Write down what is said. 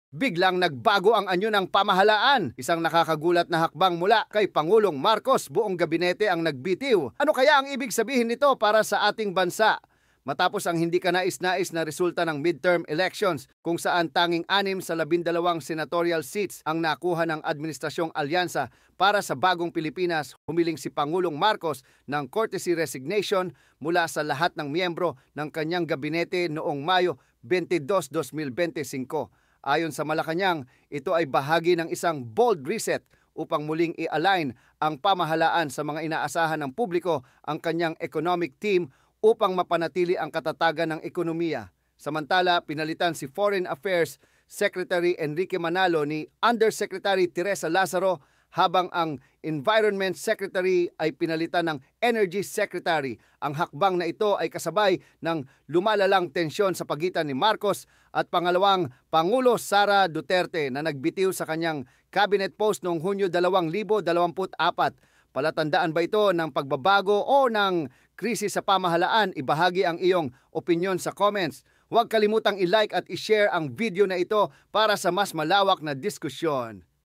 Biglang nagbago ang anyo ng pamahalaan. Isang nakakagulat na hakbang mula kay Pangulong Marcos, buong gabinete ang nagbitiw. Ano kaya ang ibig sabihin nito para sa ating bansa? Matapos ang hindi kanais-nais na resulta ng midterm elections kung saan tanging 6 sa 12 senatorial seats ang nakuha ng Administrasyong Alyansa para sa Bagong Pilipinas, humiling si Pangulong Marcos ng courtesy resignation mula sa lahat ng miyembro ng kanyang gabinete noong Mayo 22, 2025. Ayon sa Malacanang, ito ay bahagi ng isang bold reset upang muling i-align ang pamahalaan sa mga inaasahan ng publiko ang kanyang economic team upang mapanatili ang katatagan ng ekonomiya. Samantala, pinalitan si Foreign Affairs Secretary Enrique Manalo ni Undersecretary Teresa Lazaro habang ang Environment Secretary ay pinalitan ng Energy Secretary. Ang hakbang na ito ay kasabay ng lumalalang tensyon sa pagitan ni Marcos at pangalawang Pangulo Sara Duterte na nagbitiw sa kanyang cabinet post noong Hunyo 2024. Palatandaan ba ito ng pagbabago o ng krisis sa pamahalaan? Ibahagi ang iyong opinyon sa comments. Huwag kalimutang i-like at i-share ang video na ito para sa mas malawak na diskusyon.